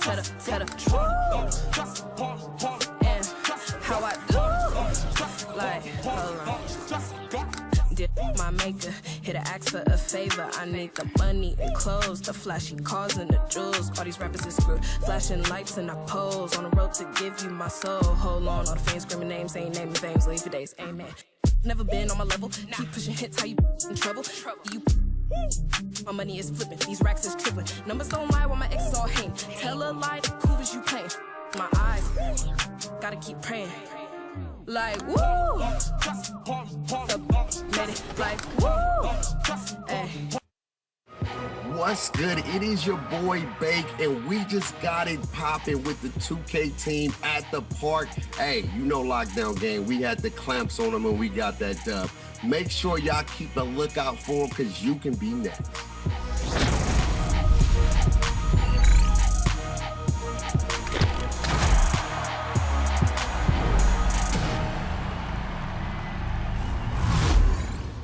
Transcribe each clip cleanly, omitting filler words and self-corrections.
tell the truth. And how I do, like, hold on. Did my maker hit an ask for a favor? I need the money and clothes, the flashy cars and the jewels. All these rappers is screwed, flashing lights and I pose on the road to give you my soul. Hold on, all the fans screaming names, ain't naming names, leave for days, amen. Never been on my level, keep pushing hits, how you in trouble? You. My money is flipping, these racks is tripling. Numbers don't lie while my exes all hang. Tell a lie, who was you playing? My eyes, gotta keep praying. Like, woo! Made it like, woo! Ay. What's good? It is your boy Bake, and we just got it popping with the 2K team at the park. Hey, you know Lockdown Game. We had the clamps on them and we got that dub. Make sure y'all keep a lookout for them because you can be next.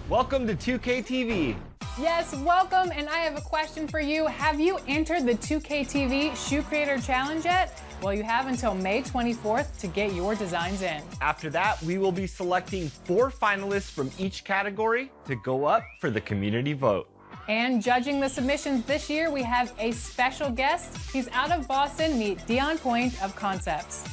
Welcome to 2K TV. Yes, welcome, and I have a question for you. Have you entered the 2K TV Shoe Creator Challenge yet? Well, you have until May 24th to get your designs in. After that, we will be selecting 4 finalists from each category to go up for the community vote. And judging the submissions this year, we have a special guest. He's out of Boston. Meet Dion Point of Concepts.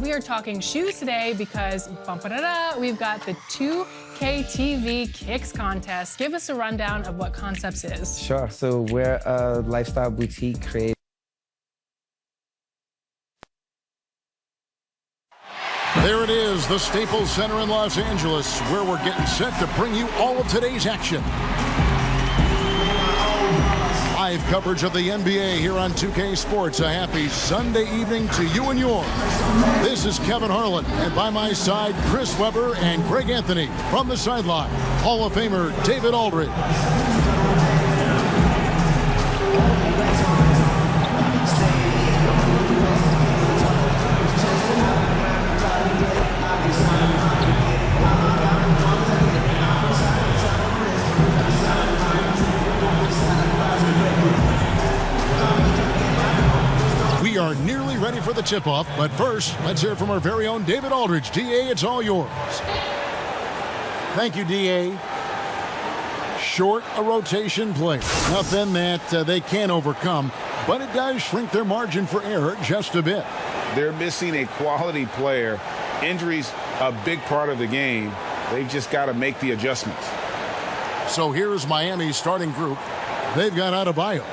We are talking shoes today because we've got the 2K TV Kicks contest. Give us a rundown of what Concepts is. Sure. So we're a lifestyle boutique created. There it is, the Staples Center in Los Angeles, where we're getting set to bring you all of today's action. Live coverage of the NBA here on 2K Sports. A happy Sunday evening to you and yours. This is Kevin Harlan, and by my side, Chris Webber and Greg Anthony. From the sideline, Hall of Famer David Aldridge. We are nearly ready for the tip-off, but first, let's hear from our very own David Aldridge. DA, it's all yours. Thank you, DA. Short a rotation play. Nothing that they can't overcome, but it does shrink their margin for error just a bit. They're missing a quality player. Injuries, a big part of the game. They've just got to make the adjustments. So here's Miami's starting group. They've got Adebayo.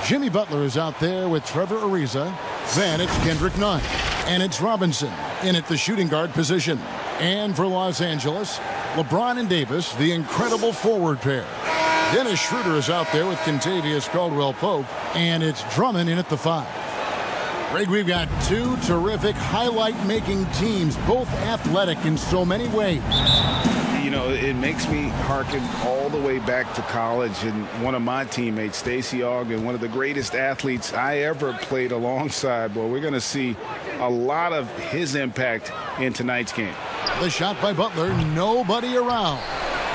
Jimmy Butler is out there with Trevor Ariza. Then it's Kendrick Nunn. And it's Robinson in at the shooting guard position. And for Los Angeles, LeBron and Davis, the incredible forward pair. Dennis Schroeder is out there with Kentavious Caldwell-Pope. And it's Drummond in at the 5. Greg, we've got 2 terrific highlight-making teams, both athletic in so many ways. You know, it makes me hearken all the way back to college, and one of my teammates, Stacey Ogden, one of the greatest athletes I ever played alongside. Well, we're going to see a lot of his impact in tonight's game. The shot by Butler, nobody around.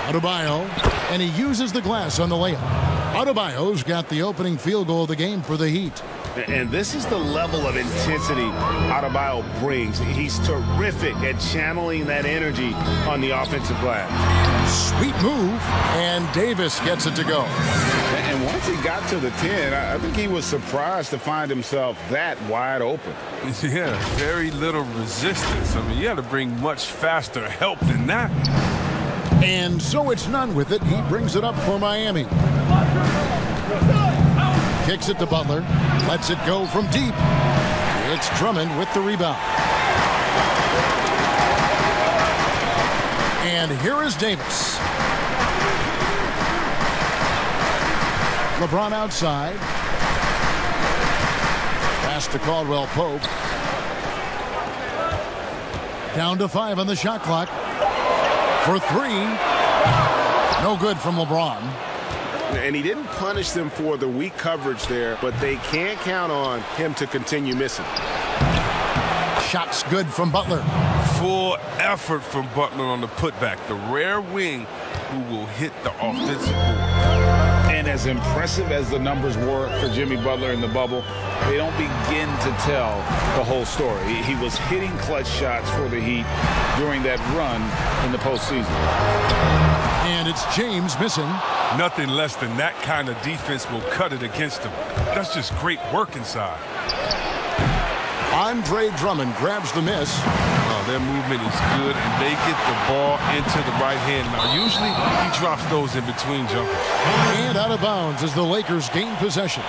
Adebayo, and he uses the glass on the layup. Adebayo's got the opening field goal of the game for the Heat. And this is the level of intensity Adebayo brings. He's terrific at channeling that energy on the offensive glass. Sweet move, and Davis gets it to go. And once he got to the 10, I think he was surprised to find himself that wide open. Yeah, very little resistance. I mean, you got to bring much faster help than that. And so it's Nunn with it. He brings it up for Miami. Kicks it to Butler. Lets it go from deep. It's Drummond with the rebound. And here is Davis. LeBron outside. Pass to Caldwell-Pope. Down to 5 on the shot clock. For 3. No good from LeBron. And he didn't punish them for the weak coverage there, but they can't count on him to continue missing. Shots good from Butler. Full effort from Butler on the putback. The rare wing who will hit the offensive board. And as impressive as the numbers were for Jimmy Butler in the bubble, they don't begin to tell the whole story. He was hitting clutch shots for the Heat during that run in the postseason. And it's James missing. Nothing less than that kind of defense will cut it against him. That's just great work inside. Andre Drummond grabs the miss. Oh, their movement is good, and they get the ball into the right hand. Now, usually he drops those in between jumpers. And out of bounds as the Lakers gain possession.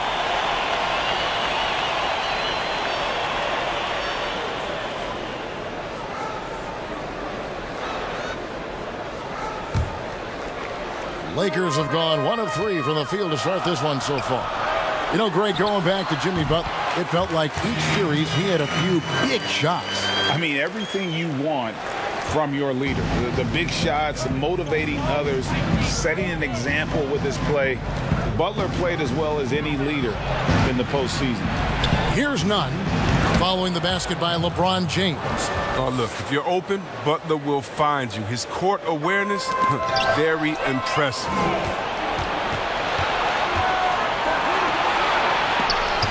Lakers have gone 1 of 3 from the field to start this one so far. You know, Greg, going back to Jimmy Butler, it felt like each series he had a few big shots. I mean, everything you want from your leader. The big shots, motivating others, setting an example with his play. Butler played as well as any leader in the postseason. Here's none. Following the basket by LeBron James. Oh, look, if you're open, Butler will find you. His court awareness, very impressive.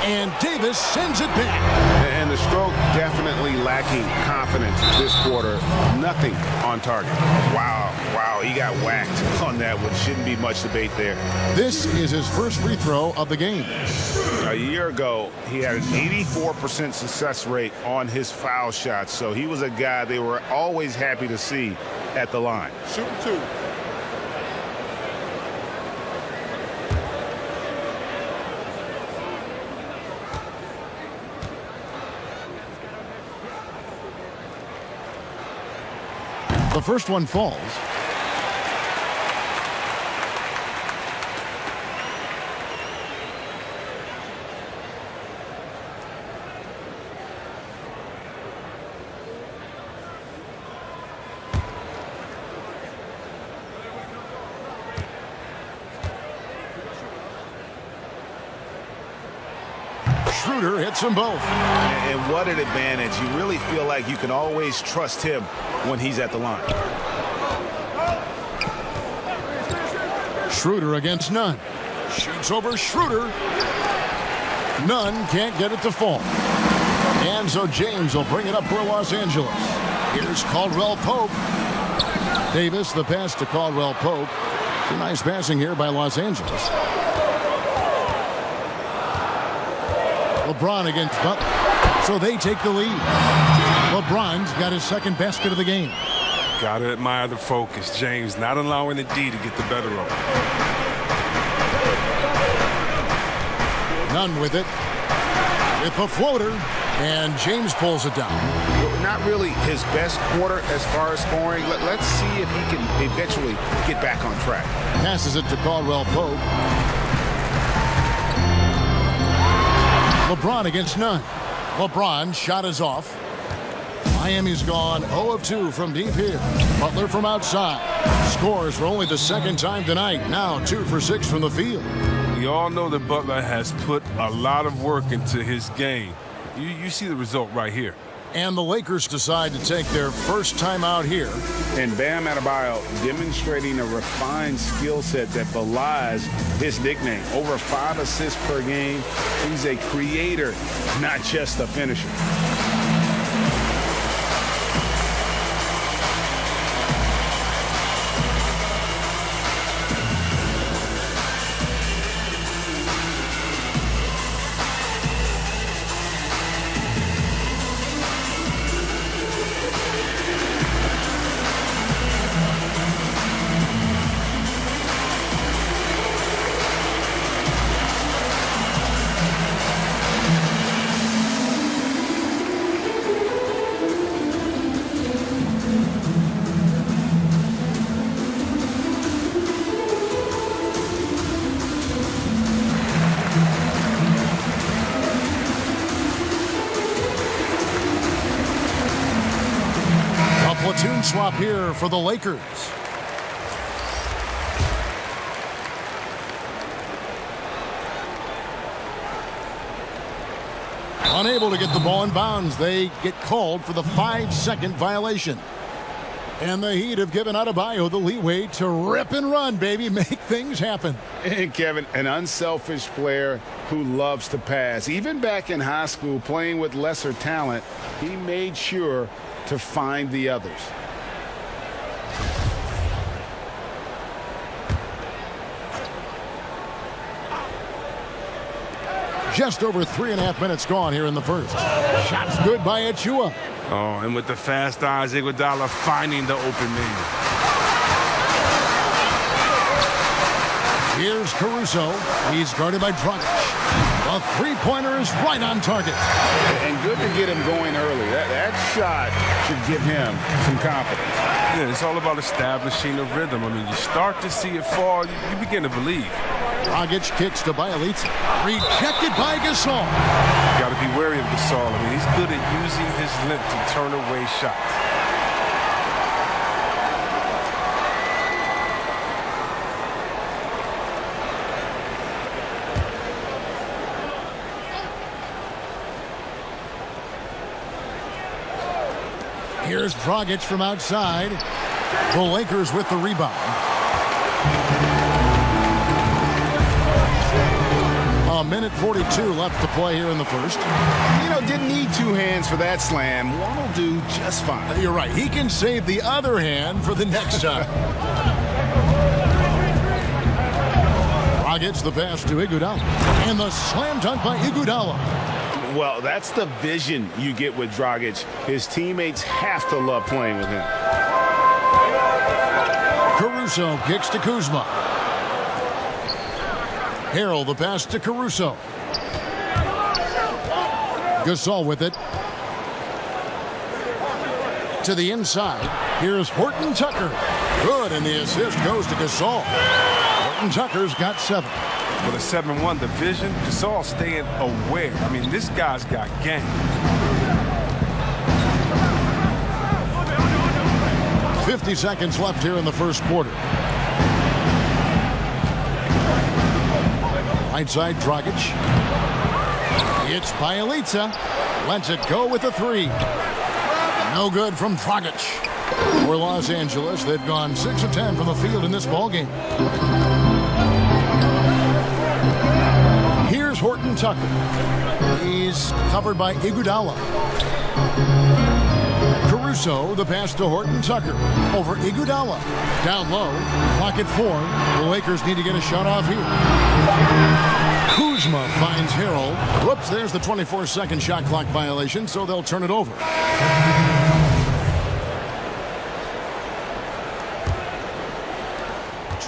And Davis sends it back. And the stroke definitely lacking confidence this quarter. Nothing on target. Wow, he got whacked on that one. Shouldn't be much debate there. This is his first free throw of the game. A year ago, he had an 84% success rate on his foul shots, so he was a guy they were always happy to see at the line. Shooting two. The first one falls. Schroeder hits them both. And what an advantage. You really feel like you can always trust him when he's at the line. Schroeder against Nunn. Shoots over Schroeder. Nunn can't get it to fall. And so James will bring it up for Los Angeles. Here's Caldwell Pope. Davis, the pass to Caldwell Pope. Some nice passing here by Los Angeles. LeBron against Butler. So they take the lead. LeBron's got his second basket of the game. Gotta admire the focus. James not allowing the D to get the better of him. Nunn with it. With the floater. And James pulls it down. Not really his best quarter as far as scoring. Let's see if he can eventually get back on track. Passes it to Caldwell Pope. LeBron against Nunn. LeBron shot is off. Miami's gone 0 of 2 from deep here. Butler from outside. Scores for only the second time tonight. Now 2 for 6 from the field. We all know that Butler has put a lot of work into his game. You see the result right here. And the Lakers decide to take their first time out here. And Bam Adebayo demonstrating a refined skill set that belies his nickname. Over 5 assists per game. He's a creator, not just a finisher. Platoon swap here for the Lakers. Unable to get the ball in bounds. They get called for the 5-second violation. And the Heat have given Adebayo the leeway to rip and run, baby. Make things happen. And Kevin, an unselfish player who loves to pass. Even back in high school, playing with lesser talent, he made sure to find the others. Just over 3.5 minutes gone here in the first. Shots good by Achua. Oh, and with the fast eyes, Iguodala finding the open man. Here's Caruso. He's guarded by Dragic. The three-pointer is right on target. And good to get him going early. That shot should give him some confidence. Yeah, it's all about establishing a rhythm. I mean, you start to see it fall, you begin to believe. Dragic kicks to Bielitsa. Rejected by Gasol. Got to be wary of Gasol. I mean, he's good at using his length to turn away shots. Here's Dragic from outside. The Lakers with the rebound. A minute 42 left to play here in the first. You know, didn't need two hands for that slam. One will do just fine. You're right. He can save the other hand for the next time. Dragic the pass to Iguodala. And the slam dunk by Iguodala. Well, that's the vision you get with Dragic. His teammates have to love playing with him. Caruso kicks to Kuzma. Harrell the pass to Caruso. Gasol with it. To the inside. Here's Horton Tucker. Good, and the assist goes to Gasol. Horton Tucker's got 7. For the 7-1 division, Gasol staying aware. I mean, this guy's got game. .50 seconds left here in the first quarter. Right side, Dragic. It's Bielitsa. Lets it go with a 3. No good from Dragic. For Los Angeles, they've gone 6 of 10 from the field in this ballgame. Here's Horton Tucker. He's covered by Iguodala. Caruso, the pass to Horton Tucker. Over Iguodala. Down low. Clock at 4. The Lakers need to get a shot off here. Kuzma finds Harrell. Whoops, there's the 24-second shot clock violation, so they'll turn it over.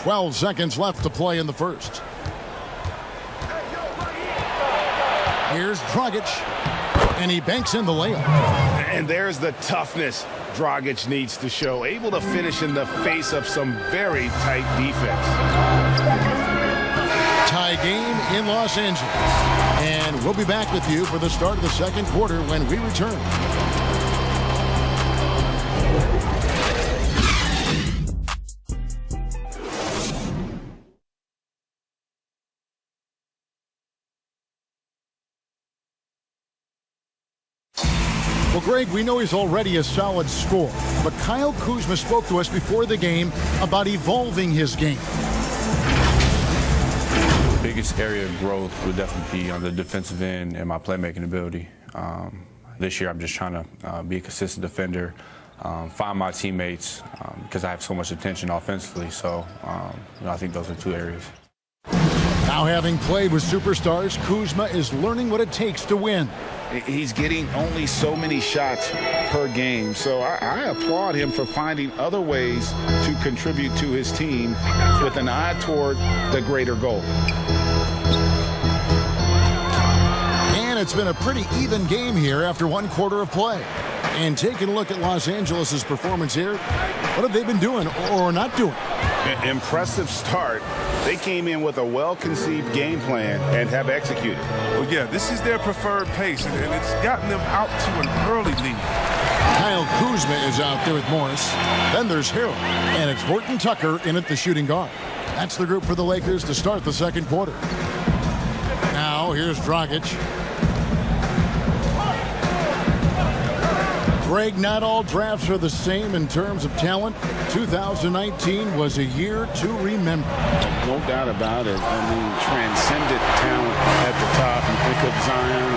.12 seconds left to play in the first. Here's Dragic, and he banks in the layup. And there's the toughness Dragic needs to show. Able to finish in the face of some very tight defense. Tie game in Los Angeles. And we'll be back with you for the start of the second quarter when we return. Well, Greg, we know he's already a solid scorer, but Kyle Kuzma spoke to us before the game about evolving his game. The biggest area of growth would definitely be on the defensive end and my playmaking ability. This year, I'm just trying to be a consistent defender, find my teammates because I have so much attention offensively. So I think those are 2 areas. Now, having played with superstars, Kuzma is learning what it takes to win. He's getting only so many shots per game, so I applaud him for finding other ways to contribute to his team with an eye toward the greater goal. And it's been a pretty even game here after 1 quarter of play. And taking a look at Los Angeles' performance here, what have they been doing or not doing? Impressive start. They came in with a well-conceived game plan and have executed. Well, yeah, this is their preferred pace, and it's gotten them out to an early lead. Kyle Kuzma is out there with Morris. Then there's Harrell, and it's Horton Tucker in at the shooting guard. That's the group for the Lakers to start the second quarter. Now, here's Dragic. Greg, not all drafts are the same in terms of talent. 2019 was a year to remember. No doubt about it. I mean, transcendent talent at the top. You think of Zion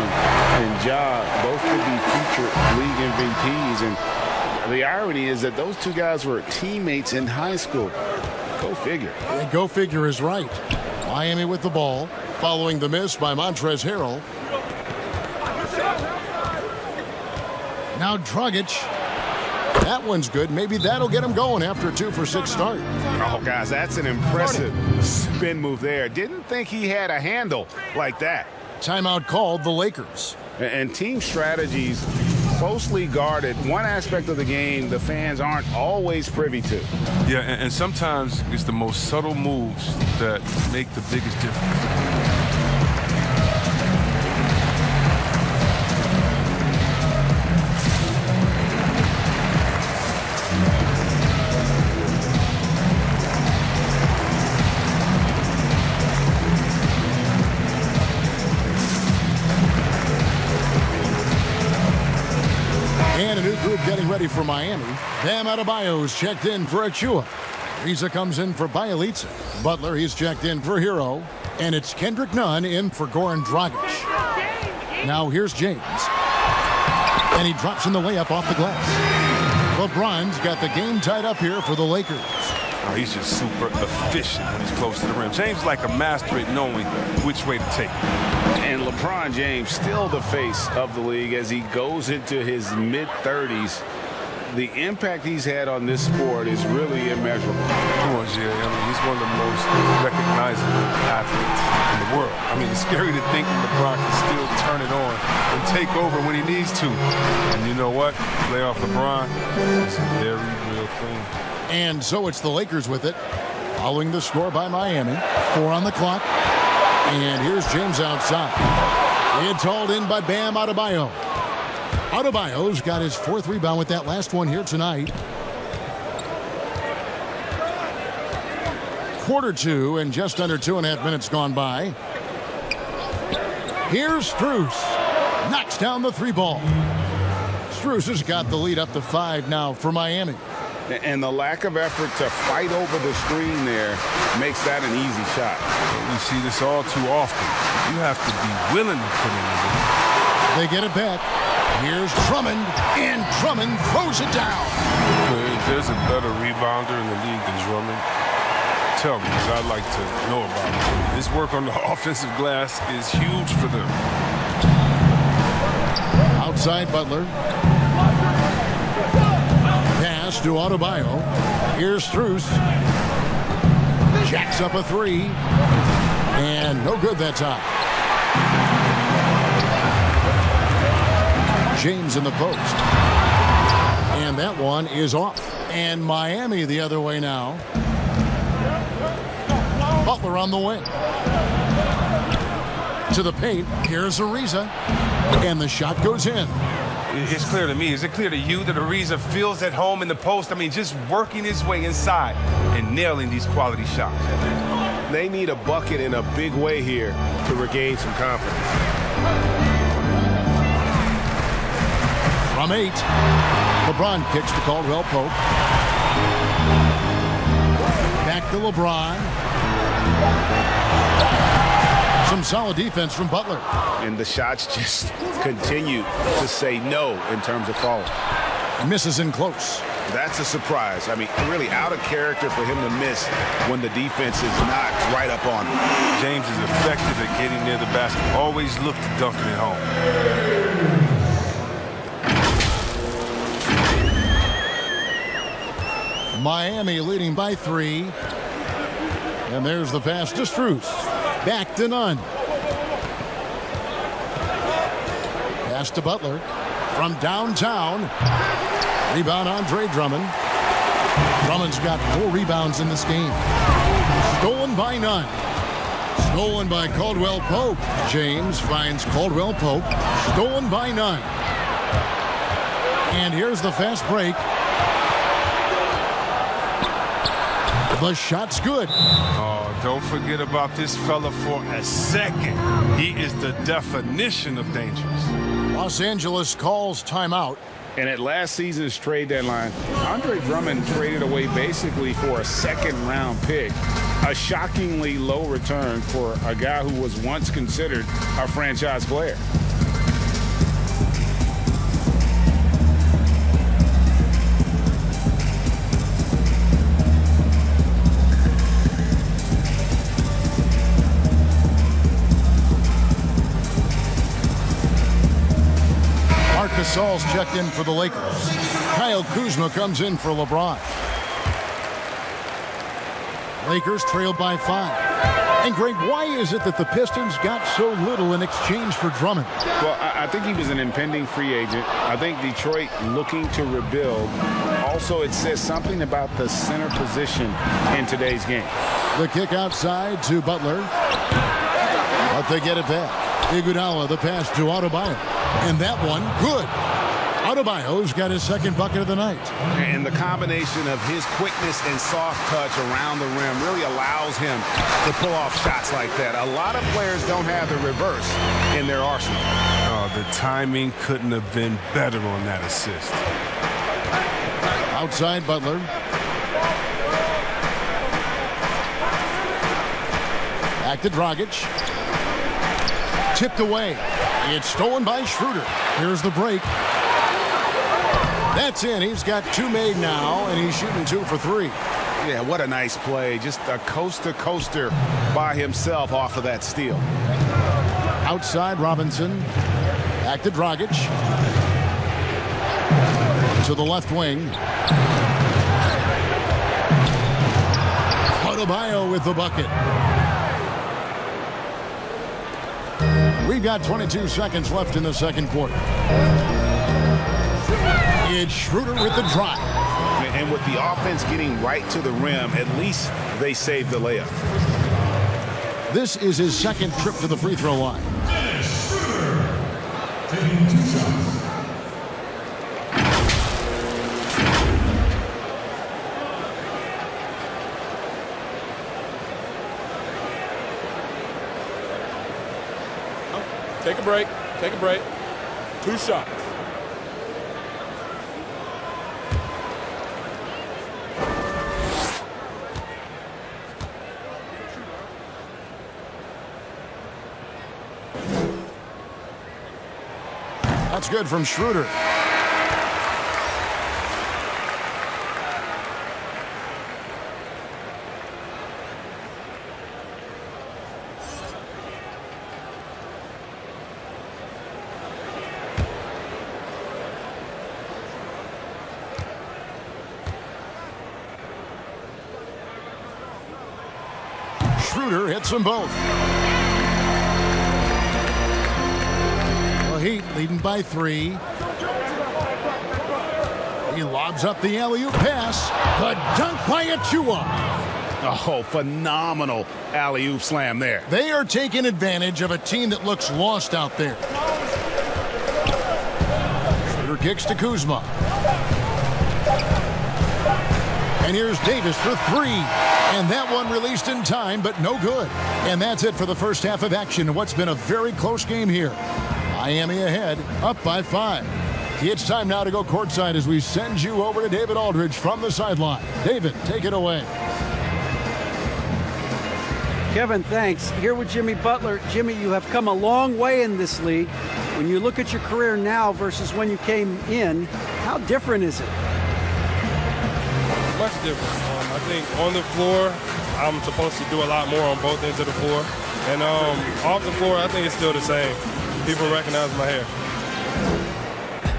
and Ja, both could be future league MVPs. And the irony is that those two guys were teammates in high school. Go figure. And go figure is right. Miami with the ball, following the miss by Montrezl Harrell. Now Dragic. That one's good. Maybe that'll get him going after a 2-for-6 start. Oh, guys, that's an impressive spin move there. Didn't think he had a handle like that. Timeout called the Lakers. And team strategies closely guarded. One aspect of the game the fans aren't always privy to. Yeah, and sometimes it's the most subtle moves that make the biggest difference. And a new group getting ready for Miami. Bam Adebayo's checked in for Achua. Ariza comes in for Bjelica. Butler, he's checked in for Hero. And it's Kendrick Nunn in for Goran Dragic. Now here's James. And he drops in the layup off the glass. LeBron's got the game tied up here for the Lakers. Oh, he's just super efficient when he's close to the rim. James is like a master at knowing which way to take it. And LeBron James still the face of the league as he goes into his mid-30s. The impact he's had on this sport is really immeasurable. Oh, yeah. I mean, he's one of the most recognizable athletes in the world. I mean, it's scary to think that LeBron can still turn it on and take over when he needs to. And you know what? Playoff LeBron is a very real thing. And so it's the Lakers with it, following the score by Miami. 4 on the clock. And here's James outside. It's hauled in by Bam Adebayo. Adebayo's got his 4th rebound with that last one here tonight. Quarter 2 and just under 2.5 minutes gone by. Here's Strus. Knocks down the 3-ball. Strus has got the lead up to 5 now for Miami. And the lack of effort to fight over the screen there makes that an easy shot. We see this all too often. You have to be willing to put in the work. They get it back. Here's Drummond, and Drummond throws it down. If there's a better rebounder in the league than Drummond, tell me, because I'd like to know about it. His work on the offensive glass is huge for them. Outside Butler. Pass to Adebayo. Here's Strus. Jacks up a 3. And no good that time. James in the post. And that one is off. And Miami the other way now. Butler on the wing. To the paint. Here's Ariza. And the shot goes in. It's clear to me. Is it clear to you that Ariza feels at home in the post? I mean, just working his way inside and nailing these quality shots. They need a bucket in a big way here to regain some confidence. From 8. LeBron kicks to Caldwell Pope. Back to LeBron. Some solid defense from Butler. And the shots just continue to say no in terms of falling. Misses in close. That's a surprise. I mean, really out of character for him to miss when the defense is not right up on him. James is effective at getting near the basket. Always look to dunk it at home. Miami leading by 3. And there's the pass to Strus. Back to Nunn. Pass to Butler. From downtown. Rebound Andre Drummond. Drummond's got 4 rebounds in this game. Stolen by Nunn. Stolen by Caldwell Pope. James finds Caldwell Pope. Stolen by Nunn. And here's the fast break. The shot's good. Oh, don't forget about this fella for a second. He is the definition of dangerous. Los Angeles calls timeout. And at last season's trade deadline, Andre Drummond traded away basically for a second-round pick, a shockingly low return for a guy who was once considered a franchise player. Gasol's checked in for the Lakers. Kyle Kuzma comes in for LeBron. Lakers trailed by 5. And Greg, why is it that the Pistons got so little in exchange for Drummond? Well, I think he was an impending free agent. I think Detroit looking to rebuild. Also, it says something about the center position in today's game. The kick outside to Butler. But they get it back. Iguodala, the pass to Adebayo. And that one, good. Adebayo's got his second bucket of the night. And the combination of his quickness and soft touch around the rim really allows him to pull off shots like that. A lot of players don't have the reverse in their arsenal. Oh, the timing couldn't have been better on that assist. Outside Butler. Back to Dragic. Tipped away. It's stolen by Schroeder. Here's the break. That's in. He's got 2 made now, and he's shooting 2 for 3. Yeah, what a nice play. Just a coast-to-coaster by himself off of that steal. Outside Robinson. Back to Dragic. To the left wing. Adebayo with the bucket. We've got 22 seconds left in the second quarter. It's Schroeder with the drive. And with the offense getting right to the rim, at least they saved the layup. This is his second trip to the free throw line. Taking 2 shots. Take a break. Take a break. 2 shots. That's good from Schroeder. Schroeder hits them both. The Heat leading by 3. He lobs up the alley-oop pass. The dunk by Achua. Oh, phenomenal alley-oop slam there. They are taking advantage of a team that looks lost out there. Schroeder kicks to Kuzma. And here's Davis for 3. And that one released in time, but no good. And that's it for the first half of action in what's been a very close game here. Miami ahead, up by 5. It's time now to go courtside as we send you over to David Aldridge from the sideline. David, take it away. Kevin, thanks. Here with Jimmy Butler. Jimmy, you have come a long way in this league. When you look at your career now versus when you came in, how different is it? Much different. I think on the floor, I'm supposed to do a lot more on both ends of the floor. And off the floor, I think it's still the same. People recognize my hair.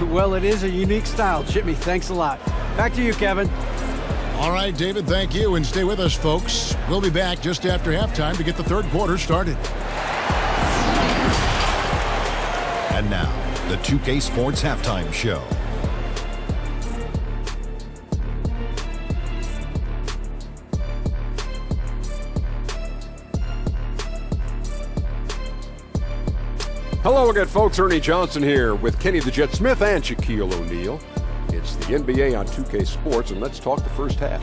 Well, it is a unique style. Jimmy, thanks a lot. Back to you, Kevin. All right, David, thank you. And stay with us, folks. We'll be back just after halftime to get the third quarter started. And now, the 2K Sports Halftime Show. Hello again, folks. Ernie Johnson here with Kenny the Jet Smith and Shaquille O'Neal. It's the NBA on 2K Sports, and let's talk the first half.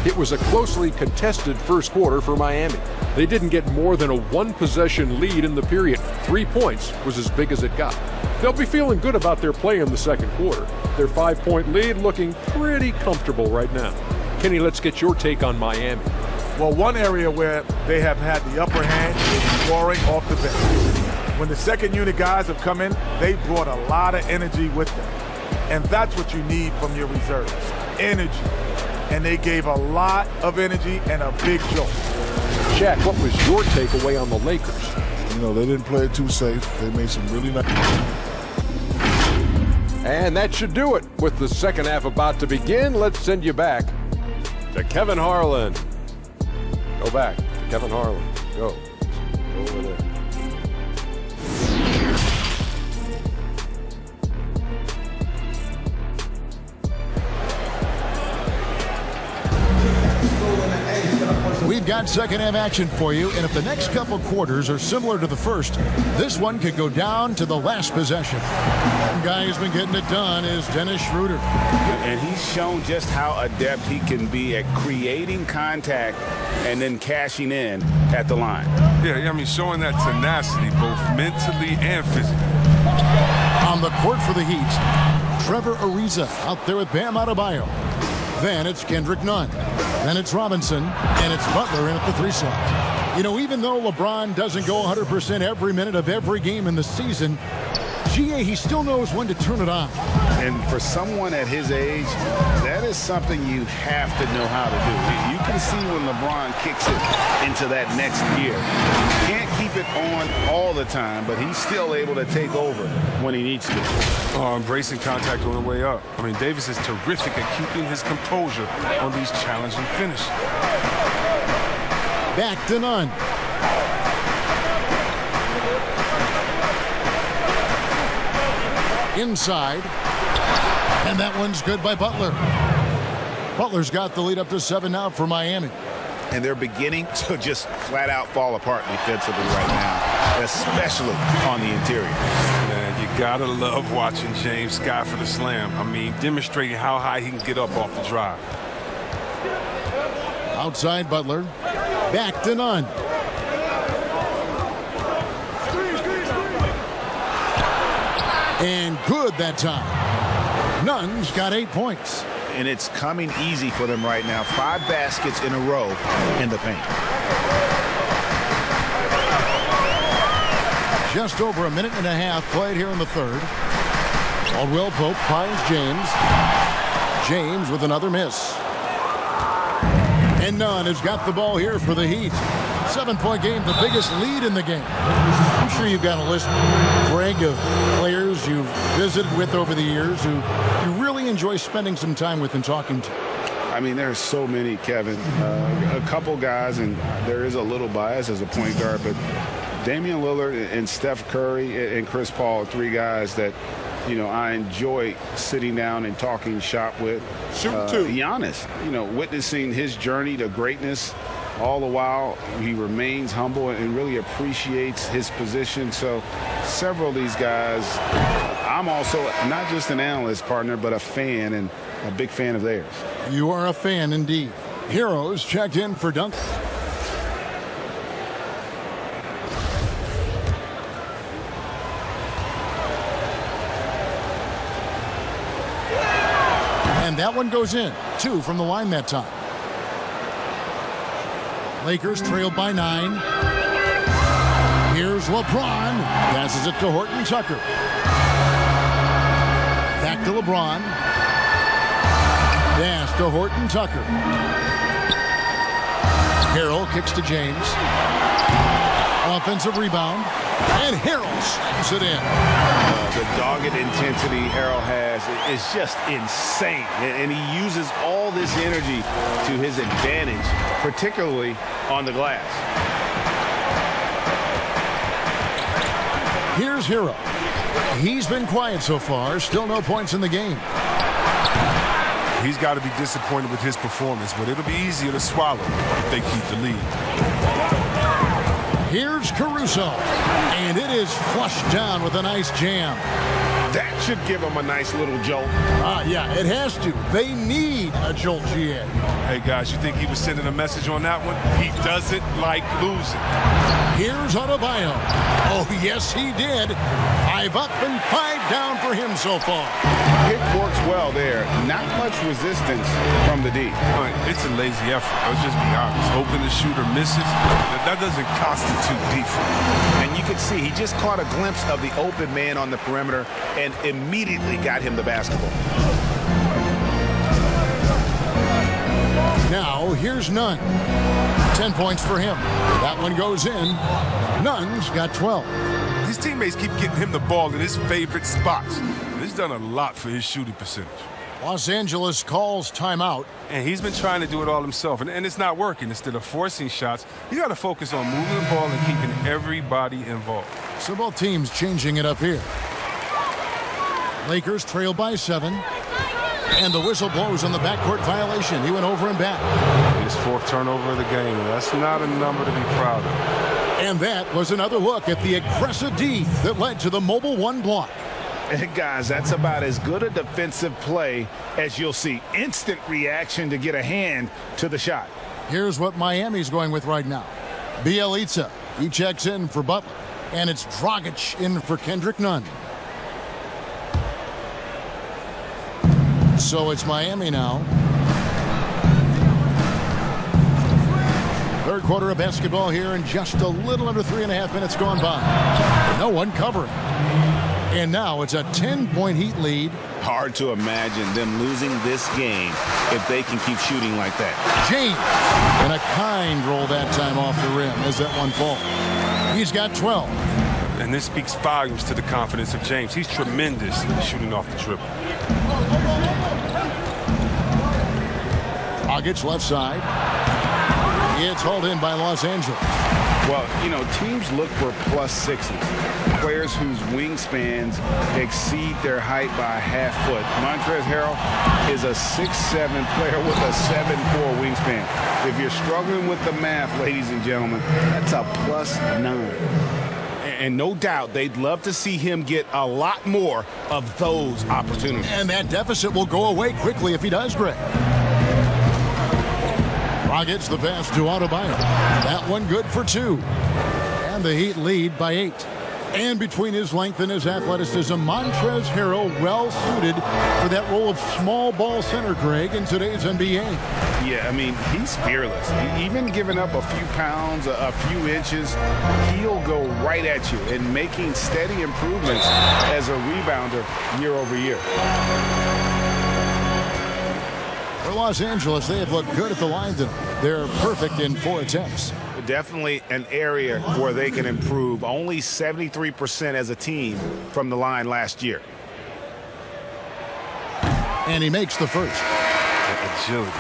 It was a closely contested first quarter for Miami. They didn't get more than a one-possession lead in the period. 3 points was as big as it got. They'll be feeling good about their play in the second quarter. Their 5-point lead looking pretty comfortable right now. Kenny, let's get your take on Miami. Well, one area where they have had the upper hand is scoring off the bench. When the second unit guys have come in, they brought a lot of energy with them. And that's what you need from your reserves, energy. And they gave a lot of energy and a big jolt. Jack, what was your takeaway on the Lakers? You know, they didn't play it too safe. They made some really nice. And that should do it. With the second half about to begin, let's send you back to Kevin Harlan. Go back to Kevin Harlan. Go over there. We've got second half action for you, and if the next couple quarters are similar to the first, this one could go down to the last possession. One guy who's been getting it done is Dennis Schroeder. And he's shown just how adept he can be at creating contact and then cashing in at the line. Yeah, I mean, showing that tenacity both mentally and physically. On the court for the Heat, Trevor Ariza out there with Bam Adebayo. Then it's Kendrick Nunn. Then it's Robinson, and it's Butler in at the 3 slot. You know, even though LeBron doesn't go 100% every minute of every game in the season, he still knows when to turn it on. And for someone at his age, that is something you have to know how to do. You can see when LeBron kicks it into that next gear. Can't keep it on all the time, but he's still able to take over when he needs to. Embracing contact on the way up. I mean, Davis is terrific at keeping his composure on these challenging finishes. Back to Nunn. Inside. And that one's good by Butler. Butler's got the lead up to 7 now for Miami. And they're beginning to just flat out fall apart defensively right now, especially on the interior. Man, you gotta love watching James Scott for the slam. I mean, demonstrating how high he can get up off the drive. Outside Butler. Back to Nunn. And good that time. Nunn's got 8 points. And it's coming easy for them right now. 5 baskets in a row in the paint. Just over a minute and a half played here in the third. Caldwell Pope finds James. James with another miss. And Nunn has got the ball here for the Heat. 7-point game, the biggest lead in the game. I'm sure you've got a list, Greg, of players you've visited with over the years who you really enjoy spending some time with and talking to. I mean, there are so many, Kevin. A couple guys, and there is a little bias as a point guard, but Damian Lillard and Steph Curry and Chris Paul are 3 guys that, you know, I enjoy sitting down and talking shop with. Giannis, you know, witnessing his journey to greatness. All the while, he remains humble and really appreciates his position. So several of these guys, I'm also not just an analyst, partner, but a fan and a big fan of theirs. You are a fan indeed. Heroes checked in for dunk. And that one goes in. 2 from the line that time. Lakers trailed by 9. Here's LeBron. Passes it to Horton Tucker. Back to LeBron. Pass to Horton Tucker. Harrell kicks to James. Offensive rebound. And Harrell slams it in. The dogged intensity Harrell has is just insane. And he uses all this energy to his advantage, particularly on the glass. Here's Harrell. He's been quiet so far. Still no points in the game. He's got to be disappointed with his performance, but it'll be easier to swallow if they keep the lead. Here's Caruso. And it is flushed down with a nice jam. That should give them a nice little jolt. Yeah, it has to. They need a jolt, GA. Hey, guys, you think he was sending a message on that one? He doesn't like losing. Here's Adebayo. Oh, yes, he did. 5 up and 5 down for him so far. It works well there. Not much resistance from the D. It's a lazy effort. Let's just be honest. Hoping the shooter misses, that doesn't constitute defense. And you could see he just caught a glimpse of the open man on the perimeter and immediately got him the basketball. Now, here's Nunn. 10 points for him. That one goes in. Nunn's got 12. His teammates keep getting him the ball in his favorite spots. This done a lot for his shooting percentage. Los Angeles calls timeout. And he's been trying to do it all himself, and it's not working. Instead of forcing shots, you got to focus on moving the ball and keeping everybody involved. So both teams changing it up here. Lakers trail by 7. And the whistle blows on the backcourt violation. He went over and back. His 4th turnover of the game. That's not a number to be proud of. And that was another look at the aggressive D that led to the mobile 1 block. And guys, that's about as good a defensive play as you'll see. Instant reaction to get a hand to the shot. Here's what Miami's going with right now. Bjelica, he checks in for Butler. And it's Dragic in for Kendrick Nunn. So it's Miami now. Third quarter of basketball here, and just a little under 3.5 minutes gone by. No one covering. And now it's a 10-point Heat lead. Hard to imagine them losing this game if they can keep shooting like that. James, and a kind roll that time off the rim as that one falls. He's got 12. And this speaks volumes to the confidence of James. He's tremendous shooting off the dribble. Dragic left side. It's hauled in by Los Angeles. Well, you know, teams look for plus 60. Players whose wingspans exceed their height by a half foot. Montrezl Harrell is a 6'7" player with a 7'4" wingspan. If you're struggling with the math, ladies and gentlemen, that's a plus 9. And no doubt they'd love to see him get a lot more of those opportunities. And that deficit will go away quickly if he does, Greg. Dragic the pass to Adebayo. That one good for 2. And the Heat lead by 8. And between his length and his athleticism, Montrezl Harrell well suited for that role of small ball center, Greg, in today's NBA. Yeah, I mean, he's fearless. Even giving up a few pounds, a few inches, he'll go right at you and making steady improvements as a rebounder year over year. For Los Angeles, they have looked good at the line tonight. They're perfect in 4 attempts. Definitely an area where they can improve. Only 73% as a team from the line last year. And he makes the first. The agility,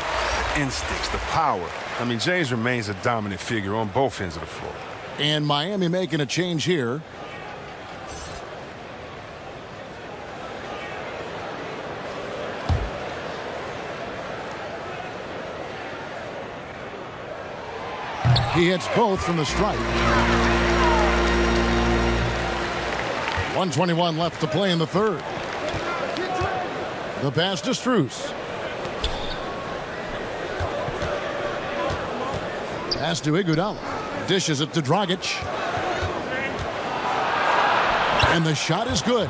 the instincts, the power. I mean, James remains a dominant figure on both ends of the floor. And Miami making a change here. He hits both from the stripe. 1:21 left to play in the third. The pass to Strus. Pass to Iguodala. Dishes it to Dragic. And the shot is good.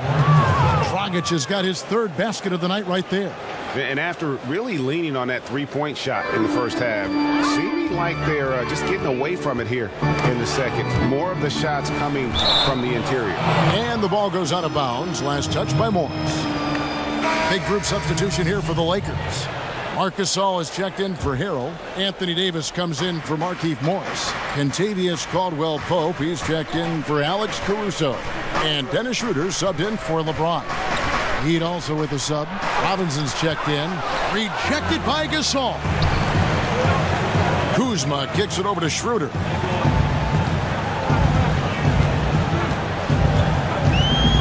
Dragic has got his 3rd basket of the night right there. And after really leaning on that 3-point shot in the first half, seeming like they're just getting away from it here in the second. More of the shots coming from the interior. And the ball goes out of bounds. Last touch by Morris. Big group substitution here for the Lakers. Marc Gasol is checked in for Harrell. Anthony Davis comes in for Markieff Morris. Kentavious Caldwell-Pope, he's checked in for Alex Caruso. And Dennis Schroeder subbed in for LeBron. Heat also with a sub. Robinson's checked in. Rejected by Gasol. Kuzma kicks it over to Schroeder.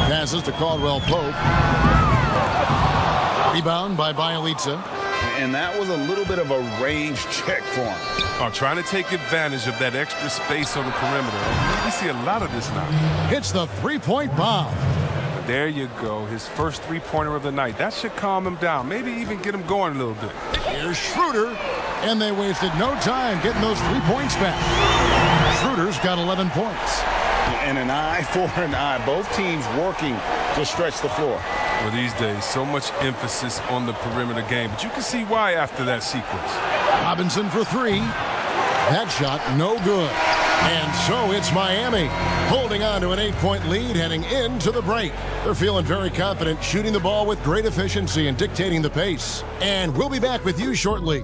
Passes to Caldwell-Pope. Rebound by Bjelica. And that was a little bit of a range check for him. Trying to take advantage of that extra space on the perimeter. We see a lot of this now. Hits the 3-point bomb. There you go. His first three-pointer of the night. That should calm him down. Maybe even get him going a little bit. Here's Schroeder, and they wasted no time getting those 3 points back. Schroeder's got 11 points. And an eye for an eye. Both teams working to stretch the floor. Well, these days, so much emphasis on the perimeter game, but you can see why after that sequence. Robinson for 3. That shot no good. And so it's Miami holding on to an 8-point lead heading into the break. They're feeling very confident, shooting the ball with great efficiency and dictating the pace. And we'll be back with you shortly.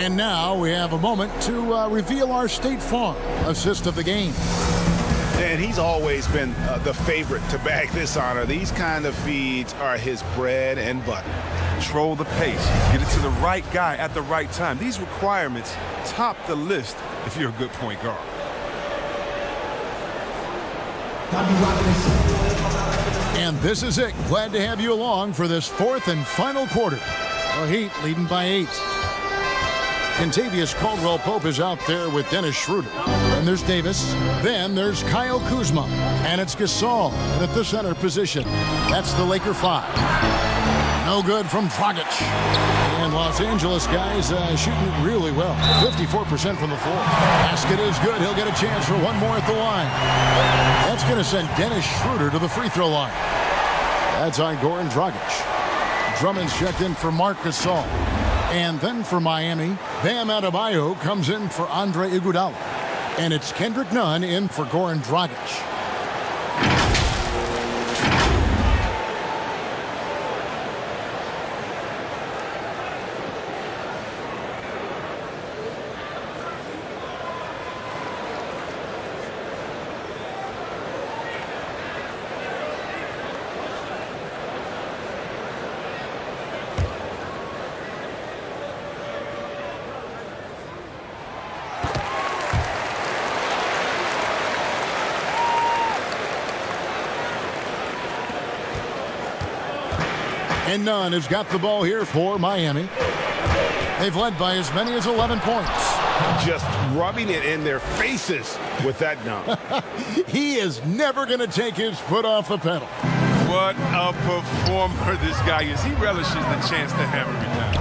And now we have a moment to reveal our State Farm assist of the game. And he's always been the favorite to bag this honor. These kind of feeds are his bread and butter. Control the pace. Get it to the right guy at the right time. These requirements top the list if you're a good point guard. And this is it. Glad to have you along for this fourth and final quarter. The Heat leading by 8. Contavious Caldwell-Pope is out there with Dennis Schroeder. Then there's Davis. Then there's Kyle Kuzma. And it's Gasol at the center position. That's the Laker 5. No good from Dragic. And Los Angeles guys shooting it really well. 54% from the floor. Basket is good. He'll get a chance for one more at the line. That's going to send Dennis Schroeder to the free throw line. That's on Goran Dragic. Drummond's checked in for Marc Gasol. And then for Miami, Bam Adebayo comes in for Andre Iguodala. And it's Kendrick Nunn in for Goran Dragic. And Nunn has got the ball here for Miami. They've led by as many as 11 points. Just rubbing it in their faces with that dunk. He is never going to take his foot off the pedal. What a performer this guy is. He relishes the chance to hammer it down.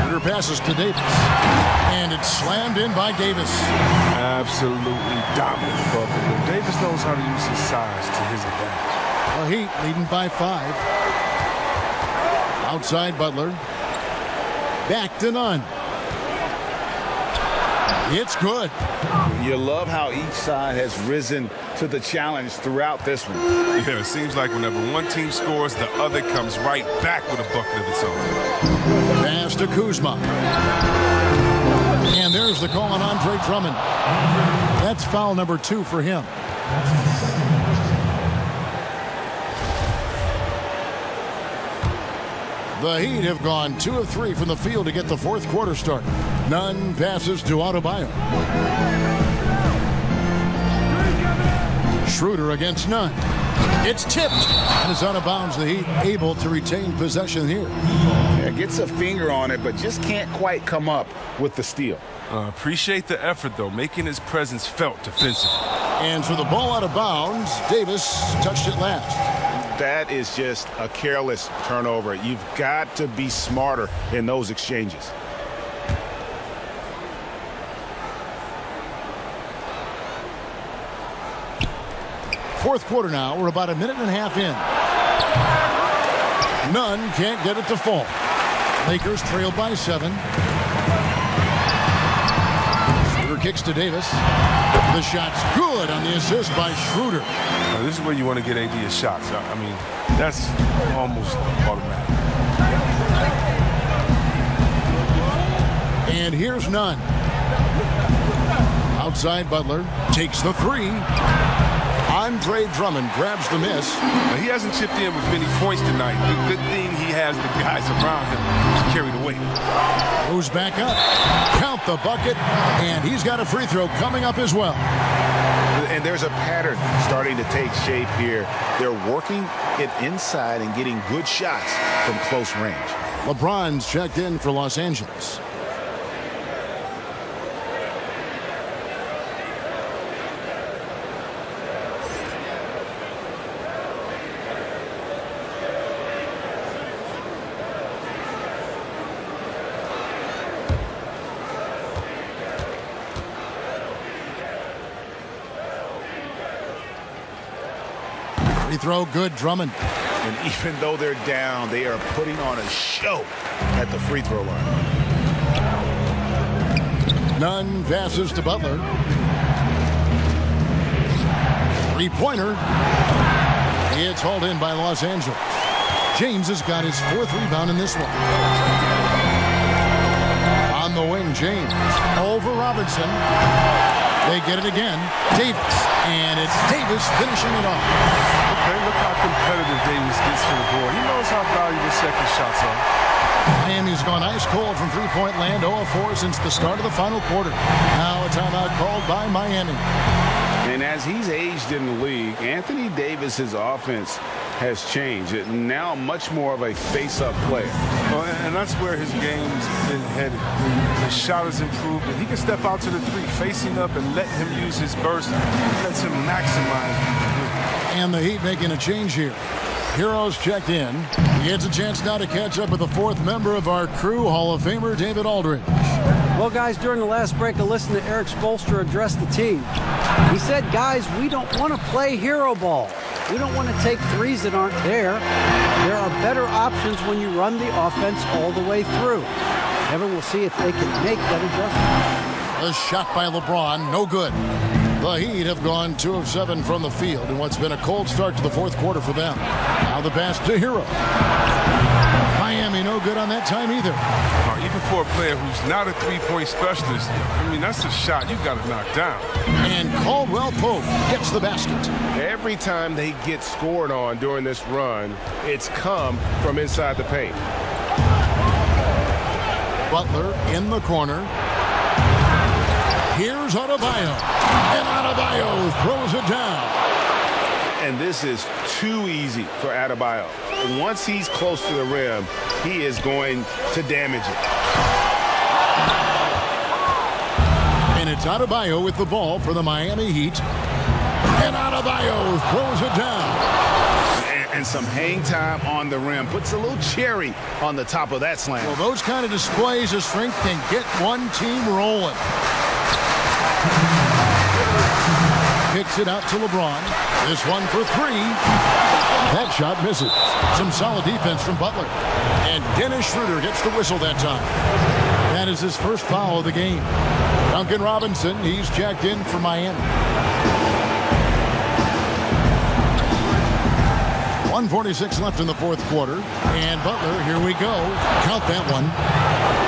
Her passes to Davis. And it's slammed in by Davis. Absolutely dominant, Butler. Davis knows how to use his size to his advantage. The Heat leading by 5. Outside Butler. Back to Nunn. It's good. You love how each side has risen to the challenge throughout this one. Yeah, it seems like whenever one team scores, the other comes right back with a bucket of its own. Pass to Kuzma. And there's the call on Andre Drummond. That's foul number 2 for him. The Heat have gone 2 of 3 from the field to get the fourth quarter started. Nunn passes to Adebayo. Schroeder against Nunn. It's tipped and it's out of bounds. The Heat able to retain possession here. Yeah, gets a finger on it, but just can't quite come up with the steal. Appreciate the effort, though, making his presence felt defensively. And for the ball out of bounds, Davis touched it last. That is just a careless turnover. You've got to be smarter in those exchanges. Fourth quarter now. We're about a minute and a half in. Nunn can't get it to fall. Lakers trail by 7. Schroeder kicks to Davis. The shot's good on the assist by Schroeder. Now, this is where you want to get AD his shots. I mean, that's almost automatic. And here's Nunn. Outside Butler takes the 3. Andre Drummond grabs the miss. Now, he hasn't chipped in with many points tonight. The good thing he has the guys around him to carry the weight. Goes back up. Count the bucket. And he's got a free throw coming up as well. And there's a pattern starting to take shape here. They're working it inside and getting good shots from close range. LeBron's checked in for Los Angeles. Free throw good, Drummond. And even though they're down, they are putting on a show at the free throw line. Nunn passes to Butler. Three-pointer. It's hauled in by Los Angeles. James has got his 4th rebound in this one. On the wing, James. Over Robinson. They get it again. Davis. And it's Davis finishing it off. Okay, look how competitive Davis gets to the board. He knows how valuable second shots are. Miami's gone ice cold from three-point land, 0 of 4 since the start of the final quarter. Now a timeout called by Miami. And as he's aged in the league, Anthony Davis's offense has changed. Now much more of a face-up player. Well, and that's where his game's been headed. His shot has improved, and he can step out to the three, facing up and let him use his burst. It lets him maximize. And the Heat making a change here. Heroes checked in. He gets a chance now to catch up with the 4th member of our crew, Hall of Famer David Aldridge. Well, guys, during the last break, I listened to Eric Spoelstra address the team. He said, guys, we don't want to play hero ball. We don't want to take threes that aren't there. There are better options when you run the offense all the way through. Evan will see if they can make that adjustment. A shot by LeBron, no good. The Heat have gone 2 of 7 from the field in what's been a cold start to the 4th quarter for them. Now the pass to Hero. Miami no good on that time either. Even for a player who's not a three-point specialist, I mean, that's a shot you got to knock down. And Caldwell Pope gets the basket. Every time they get scored on during this run, it's come from inside the paint. Butler in the corner. Here's Adebayo. And Adebayo throws it down. And this is too easy for Adebayo. Once he's close to the rim, he is going to damage it. And it's Adebayo with the ball for the Miami Heat. And Adebayo throws it down. And some hang time on the rim. Puts a little cherry on the top of that slam. Well, those kind of displays of strength can get one team rolling. Kicks it out to LeBron. This one for 3. That shot misses. Some solid defense from Butler. And Dennis Schroeder gets the whistle that time. That is his first foul of the game. Duncan Robinson, he's checked in for Miami. 1:46 left in the 4th quarter. And Butler, here we go. Count that one.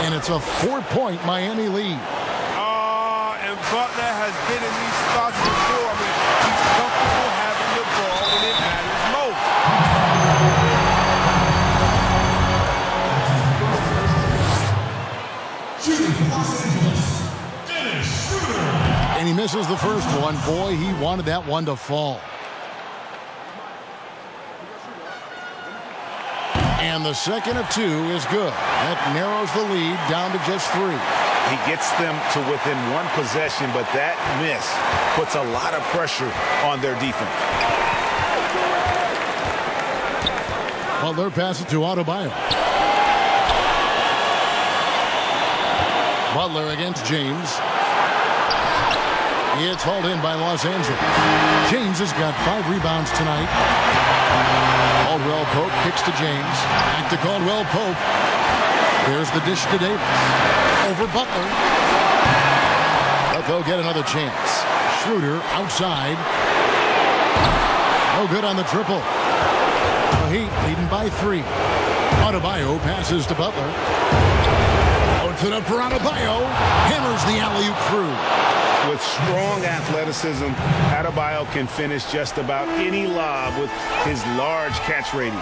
And it's a 4-point Miami lead. And Butler has been in these spots before. I mean, he's comfortable having the ball when it matters most. And he misses the first one. Boy, he wanted that one to fall. And the second of 2 is good. That narrows the lead down to just 3. He gets them to within 1 possession, but that miss puts a lot of pressure on their defense. Butler passes to Adebayo. Butler against James. It's hauled in by Los Angeles. James has got 5 rebounds tonight. Caldwell Pope kicks to James. Back to Caldwell Pope. There's the dish to Davis. Over Butler. But they'll get another chance. Schroeder outside. No good on the triple. The Heat leading by 3. Adebayo passes to Butler. Puts it up for Adebayo. Hammers the alley-oop through. With strong athleticism, Adebayo can finish just about any lob with his large catch radius.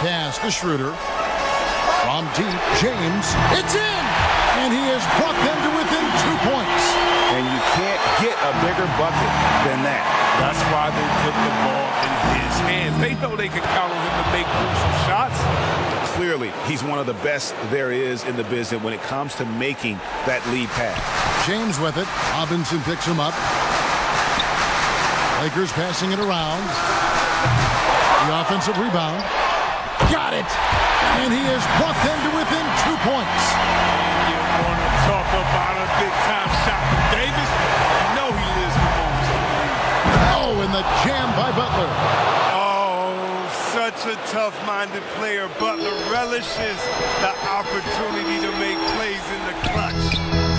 Pass to Schroeder. From deep, James. It's in! And he has brought them to within 2 points. and you can't get a bigger bucket than that. That's why they put the ball in his hands. They know they can count on him to make crucial shots. Clearly, he's one of the best there is in the business when it comes to making that lead pass. James with it. Robinson picks him up. Lakers passing it around. The offensive rebound. Got it! And he has brought them to within 2 points. You want to talk about a big-time shot from Davis? You know he lives for moments like these. Oh, and the jam by Butler. Oh, such a tough-minded player. Butler relishes the opportunity to make plays in the clutch.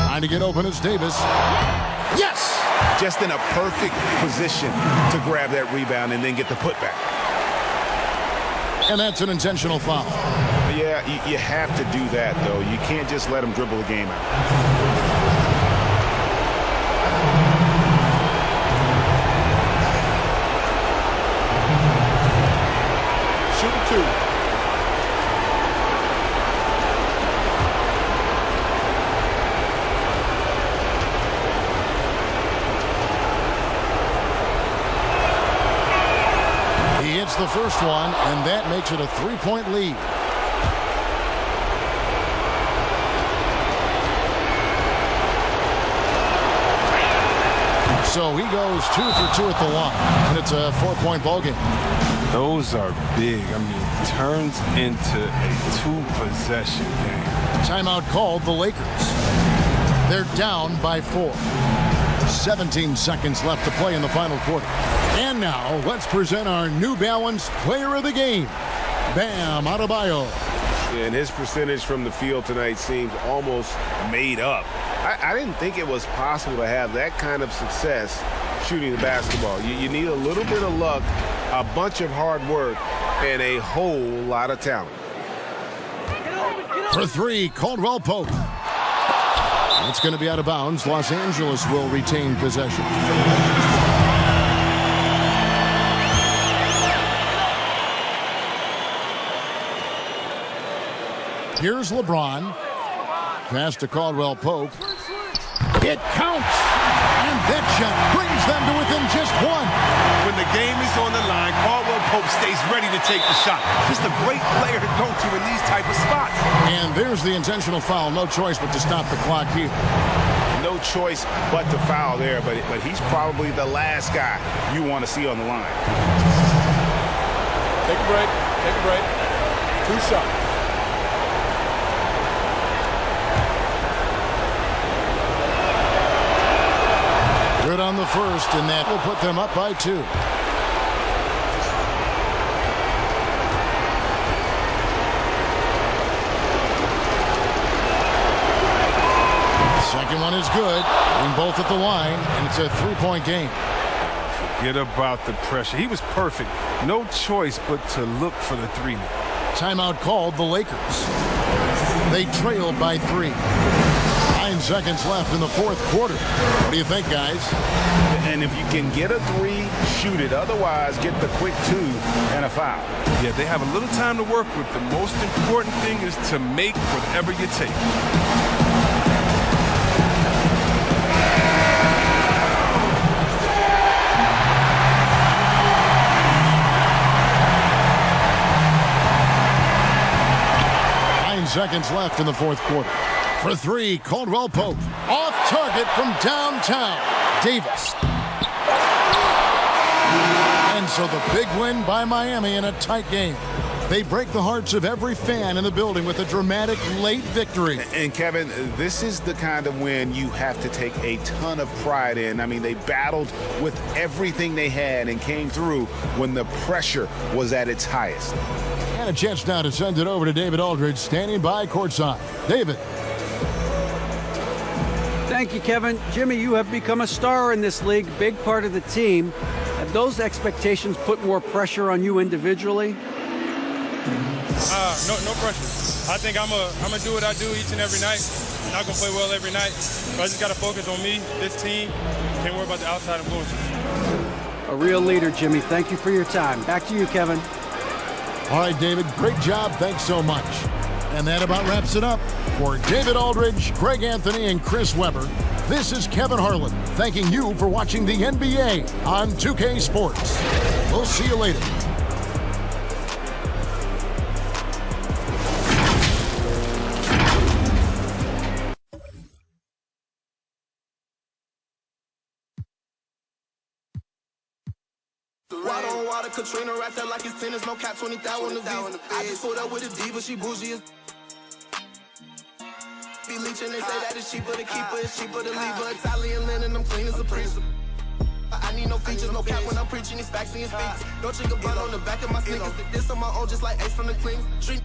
Trying to get open is Davis. Yes! Just in a perfect position to grab that rebound and then get the putback. And that's an intentional foul. Yeah, you have to do that, though. You can't just let him dribble the game out. Shoot 2. He hits the first one, and that makes it a 3-point lead. So he goes 2 for 2 at the line, and it's a 4-point ball game. Those are big. I mean, turns into a 2-possession game. Timeout called the Lakers. They're down by 4. 17 seconds left to play in the final quarter. And now, let's present our New Balance Player of the Game, Bam Adebayo. Yeah, and his percentage from the field tonight seems almost made up. I didn't think it was possible to have that kind of success shooting the basketball. You need a little bit of luck, a bunch of hard work, and a whole lot of talent. For 3, Caldwell Pope. It's going to be out of bounds. Los Angeles will retain possession. Here's LeBron. Pass to Caldwell Pope. It counts! And that shot brings them to within just 1. When the game is on the line, Caldwell Pope stays ready to take the shot. Just a great player to go to in these type of spots. And there's the intentional foul. No choice but to stop the clock here. No choice but to foul there, but he's probably the last guy you want to see on the line. Take a break. Take a break. 2 shots. Good on the first, and that will put them up by 2. Second one is good, and both at the line, and it's a 3-point game. Forget about the pressure. He was perfect. No choice but to look for the 3. Timeout called the Lakers. They trailed by 3. 9 seconds left in the 4th quarter. What do you think, guys? And if you can get a 3, shoot it. Otherwise, get the quick 2 and a foul. Yeah, they have a little time to work with. The most important thing is to make whatever you take. Seconds left in the 4th quarter. For 3, Caldwell Pope. Off target from downtown. Davis. And so the big win by Miami in a tight game. They break the hearts of every fan in the building with a dramatic late victory. And Kevin, this is the kind of win you have to take a ton of pride in. I mean, they battled with everything they had and came through when the pressure was at its highest. And a chance now to send it over to David Aldridge, standing by courtside. David. Thank you, Kevin. Jimmy, you have become a star in this league, big part of the team. Have those expectations put more pressure on you individually? No pressure. I think I'm gonna do what I do each and every night. I'm not gonna play well every night, but I just gotta focus on me, this team. Can't worry about the outside influences. A real leader, Jimmy. Thank you for your time. Back to you, Kevin. All right, David, great job. Thanks so much. And that about wraps it up. For David Aldridge, Greg Anthony, and Chris Webber, This is Kevin Harlan thanking you for watching the NBA on 2K Sports. We'll see you later. Water on water, Katrina right there like it's tennis, no cap 20,000 on the visa. I just pulled up with a diva, she bougie as be leeching, they say that it's cheaper to keep her, it's cheaper to leave her. Italian linen, I'm clean as a priest. I need no features, no cap when I'm preaching, these facts and speaks. No chicken bun on the back of my sneakers. This on my own, just like Ace from the Clean Street.